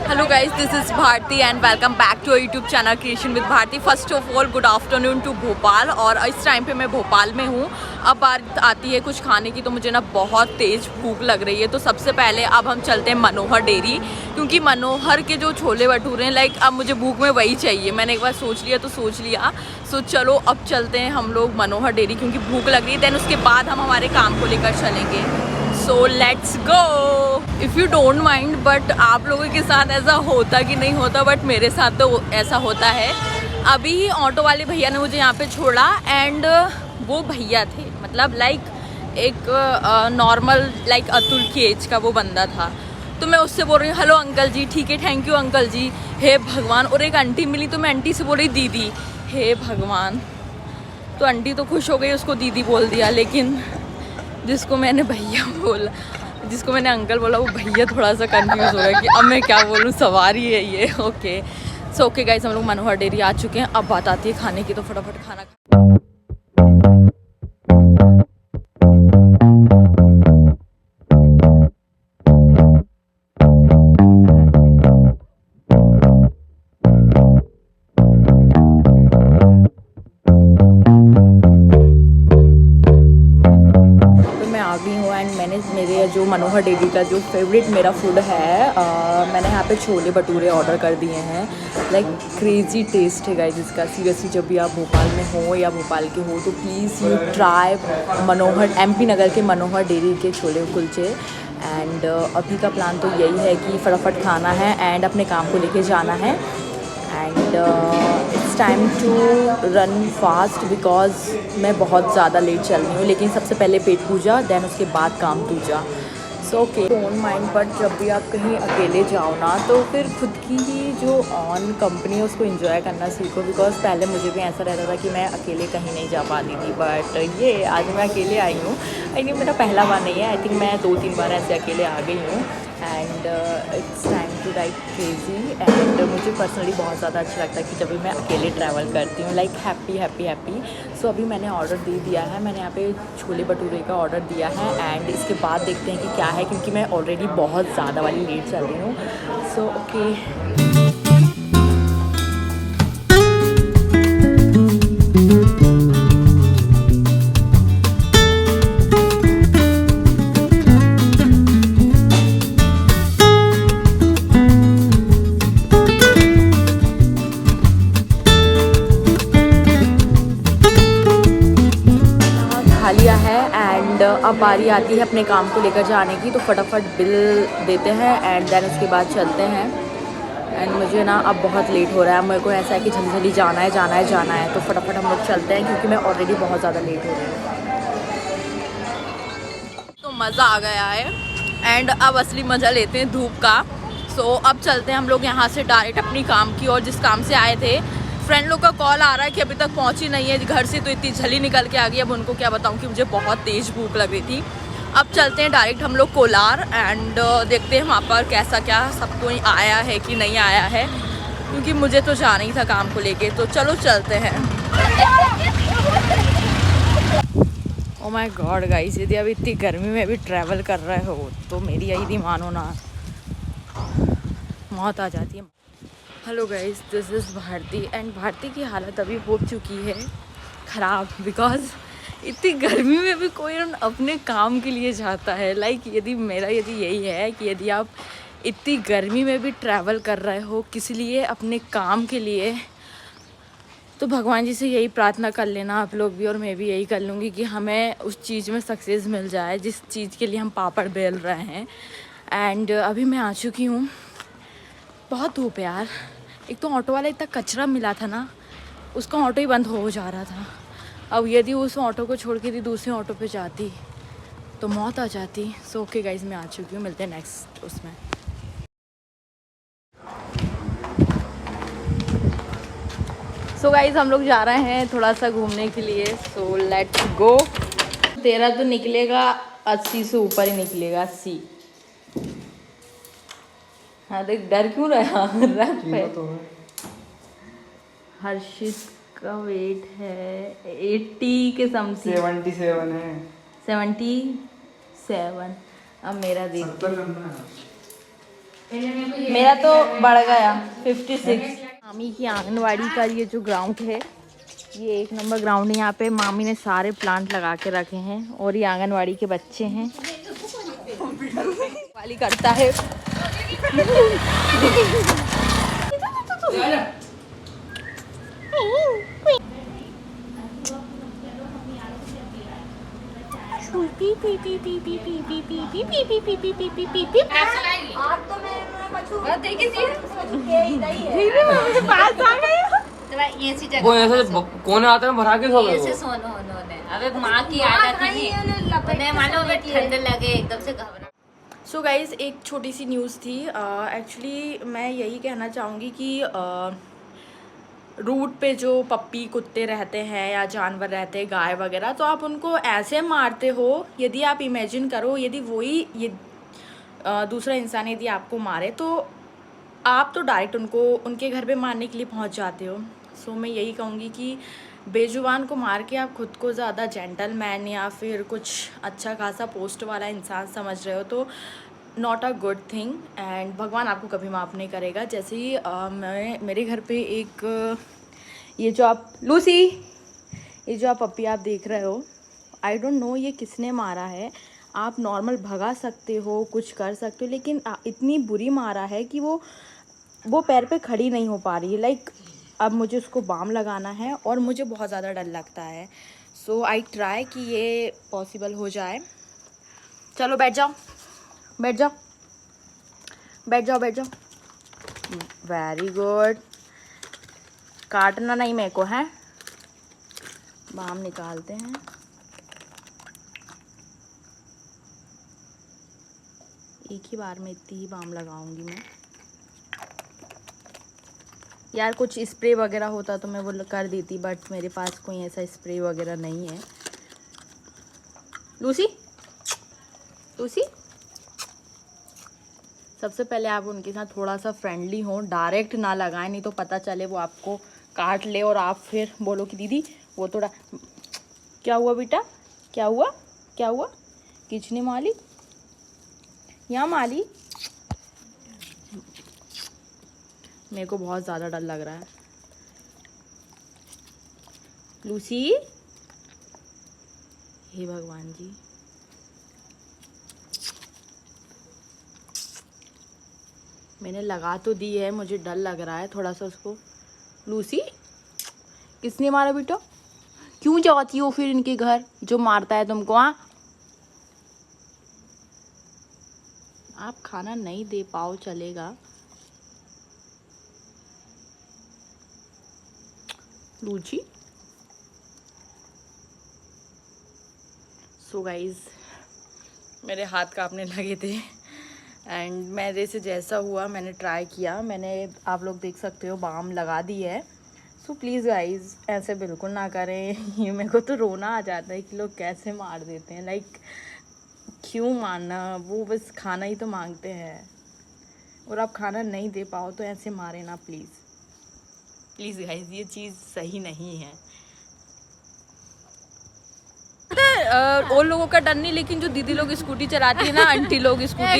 Hello guys, this is Bharti and welcome back to YouTube channel creation with Bharti. First of all good afternoon to Bhopal. और इस time पे मैं भोपाल में हूँ। अब बात आती है कुछ खाने की, तो मुझे ना बहुत तेज़ भूख लग रही है। तो सबसे पहले अब हम चलते हैं मनोहर डेयरी, क्योंकि मनोहर के जो छोले भटूरे हैं अब मुझे भूख में वही चाहिए। मैंने एक बार सोच लिया तो सोच लिया। सो चलो अब चलते हैं हम लोग मनोहर डेयरी, क्योंकि भूख लग रही है। दैन उसके बाद हम हमारे काम को लेकर चलेंगे। So let's go. If you don't mind, but आप लोगों के साथ ऐसा होता कि नहीं होता, बट मेरे साथ तो ऐसा होता है। अभी ही ऑटो वाले भैया ने मुझे यहाँ पे छोड़ा एंड वो भैया थे, मतलब एक नॉर्मल अतुल की एज का वो बंदा था। तो मैं उससे बोल रही हूँ हेलो अंकल जी, ठीक है थैंक यू अंकल जी। हे भगवान। और एक आंटी मिली तो मैं आंटी से बोल रही दीदी। हे भगवान। तो आंटी तो खुश हो गई, उसको दीदी बोल दिया, लेकिन जिसको मैंने भैया बोला, जिसको मैंने अंकल बोला, वो भैया थोड़ा सा कंफ्यूज हो गया कि अब मैं क्या बोलूँ, सवारी है ये। ओके सो ओके गाइस, हम लोग मनोहर डेयरी आ चुके हैं। अब बात आती है खाने की, तो फटाफट खाना मेरे जो मनोहर डेयरी का जो फेवरेट मेरा फूड है, मैंने यहाँ पे छोले भटूरे ऑर्डर कर दिए हैं। क्रेज़ी टेस्ट है गाइस इसका। सीरियसली जब भी आप भोपाल में हो या भोपाल के हो तो please you try Manohar, MP नगर के मनोहर डेयरी के छोले कुलचे। एंड अभी का प्लान तो यही है कि फटाफट खाना है एंड अपने काम को लेके जाना है। And it's time to run fast because मैं बहुत ज़्यादा लेट चल रही हूँ। लेकिन सबसे पहले पेट पूजा, देन उसके बाद काम पूजा। So okay don't mind, but जब भी आप कहीं अकेले जाओ ना, तो फिर खुद की ही जो ऑन कंपनी है उसको एंजॉय करना सीखो। बिकॉज पहले मुझे भी ऐसा रहता था कि मैं अकेले कहीं नहीं जा पाती थी, बट ये आज मैं अकेले आई हूँ। आई थिंक मेरा पहला बार नहीं है, आई थिंक मैं 2-3 बार ऐसे अकेले आ गई हूँ। And it's time to crazy. And मुझे पर्सनली बहुत ज़्यादा अच्छा लगता है कि जब भी मैं अकेले ट्रैवल करती हूँ, हैप्पी। सो अभी मैंने ऑर्डर दे दिया है। मैंने यहाँ पे छोले भटूरे का ऑर्डर दिया है एंड इसके बाद देखते हैं कि क्या है, क्योंकि मैं ऑलरेडी बहुत ज़्यादा वाली लेट चल रही हूँ। सो ओके लिया है। एंड अब बारी आती है अपने काम को लेकर जाने की, तो फटाफट बिल देते हैं एंड देन उसके बाद चलते हैं। एंड मुझे ना अब बहुत लेट हो रहा है, मेरे को ऐसा है कि जल्दी जाना है। तो फटाफट हम लोग चलते हैं, क्योंकि मैं ऑलरेडी बहुत ज़्यादा लेट हो रही हूँ। तो मज़ा आ गया है एंड अब असली मज़ा लेते हैं धूप का। सो अब चलते हैं हम लोग यहाँ से डायरेक्ट अपनी काम की, और जिस काम से आए थे फ्रेंड लोग का कॉल आ रहा है कि अभी तक पहुंची नहीं है घर से, तो इतनी झली निकल के आ गई। अब उनको क्या बताऊं कि मुझे बहुत तेज़ भूख लग रही थी। अब चलते हैं डायरेक्ट हम लोग कोलार एंड देखते हैं वहाँ पर कैसा क्या सब कोई आया है कि नहीं आया है, क्योंकि मुझे तो जाना ही था काम को लेके। तो चलो चलते हैं। ओ माय गॉड गाइस, यदि अब इतनी गर्मी में भी ट्रैवल कर रहे हो तो मेरी यही मानो ना, मौत आ जाती है। Hello guys, this is Bharti and Bharti की हालत अभी हो चुकी है ख़राब, बिकॉज इतनी गर्मी में भी कोई अपने काम के लिए जाता है। यदि यही है कि यदि आप इतनी गर्मी में भी ट्रैवल कर रहे हो किस लिए, अपने काम के लिए, तो भगवान जी से यही प्रार्थना कर लेना आप लोग भी, और मैं भी यही कर लूँगी कि हमें उस चीज़ में सक्सेस मिल जाए जिस चीज़ के लिए हम पापड़ बेल रहे हैं। एंड अभी मैं आ चुकी हूँ। बहुत धूप है यार। एक तो ऑटो वाला इतना कचरा मिला था ना, उसका ऑटो ही बंद हो जा रहा था। अब यदि उस ऑटो को छोड़ के यदि दूसरे ऑटो पे जाती तो मौत आ जाती। सो ओके गाइज, मैं आ चुकी हूँ, मिलते हैं नेक्स्ट उसमें। सो गाइज हम लोग जा रहे हैं थोड़ा सा घूमने के लिए। So let's go. तेरा तो निकलेगा 80 से ऊपर ही निकलेगा, 80। हाँ देख, डर क्यों रहा रख पे। हर्षित का वेट है 80 के समथिंग, 77 है। 77। अब मेरा देख, मेरा तो बढ़ गया 56। मामी की आंगनवाड़ी का ये जो ग्राउंड है, ये 1 नंबर ग्राउंड है। यहाँ पे मामी ने सारे प्लांट लगा के रखे हैं और ये आंगनवाड़ी के बच्चे हैं। वाली करता है। वो ऐसे कोने आते हैं भरा के सो गए। सोनो उन्होंने अबे माँ की आदत थी, उन्हें मानो ठंड लगे एकदम से घबरा। सो गाइज़, एक छोटी सी न्यूज़ थी। एक्चुअली मैं यही कहना चाहूँगी कि रूट पे जो पप्पी कुत्ते रहते हैं या जानवर रहते हैं, गाय वगैरह, तो आप उनको ऐसे मारते हो। यदि आप इमेजिन करो, यदि वही ये दूसरा इंसान यदि आपको मारे, तो आप तो डायरेक्ट उनको उनके घर पे मारने के लिए पहुंच जाते हो। सो मैं यही कहूँगी कि बेजुबान को मार के आप खुद को ज़्यादा जेंटलमैन या फिर कुछ अच्छा खासा पोस्ट वाला इंसान समझ रहे हो, तो not a good thing. And भगवान आपको कभी माफ़ नहीं करेगा। जैसे ही मेरे घर पे एक ये जो आप लूसी, ये जो आप पप्पी आप देख रहे हो, आई डोंट नो ये किसने मारा है। आप नॉर्मल भगा सकते हो, कुछ कर सकते हो, लेकिन इतनी बुरी मारा है कि वो पैर पे खड़ी नहीं हो पा रही है। लाइक अब मुझे उसको बाम लगाना है और मुझे बहुत ज़्यादा डर लगता है। सो आई ट्राई कि ये पॉसिबल हो जाए। चलो बैठ जाओ, बैठ जाओ, बैठ जाओ, बैठ जाओ। Very good. काटना नहीं मेरे को है। बाम निकालते हैं। एक ही बार में इतनी ही बाम लगाऊंगी मैं। यार कुछ स्प्रे वगैरह होता तो मैं वो कर देती, बट मेरे पास कोई ऐसा स्प्रे वगैरह नहीं है। लूसी, लूसी, सबसे पहले आप उनके साथ थोड़ा सा फ्रेंडली हो, डायरेक्ट ना लगाएं, नहीं तो पता चले वो आपको काट ले और आप फिर बोलो कि दीदी वो थोड़ा। क्या हुआ बेटा, क्या हुआ, क्या हुआ? किचने माली, यहाँ माली। मेरे को बहुत ज़्यादा डर लग रहा है। लूसी, हे भगवान जी, मैंने लगा तो दी है, मुझे डर लग रहा है थोड़ा सा उसको। लूसी, किसने मारा बेटा? क्यों जाती हो फिर इनके घर जो मारता है तुमको? हाँ, आप खाना नहीं दे पाओ चलेगा। लूची। सो गाइज, मेरे हाथ कांपने लगे थे एंड मेरे से जैसा हुआ मैंने ट्राई किया। मैंने, आप लोग देख सकते हो, बाम लगा दी है। सो प्लीज़ गाइज ऐसे बिल्कुल ना करें। ये मेरे को तो रोना आ जाता है कि लोग कैसे मार देते हैं। लाइक क्यों मारना, वो बस खाना ही तो मांगते हैं और आप खाना नहीं दे पाओ तो ऐसे मारे ना प्लीज़। प्लीज़ गाइज, ये चीज़ सही नहीं है। और लोगों का डर नहीं, लेकिन जो दीदी लोग स्कूटी चलाती है ना, आंटी लोग स्कूटी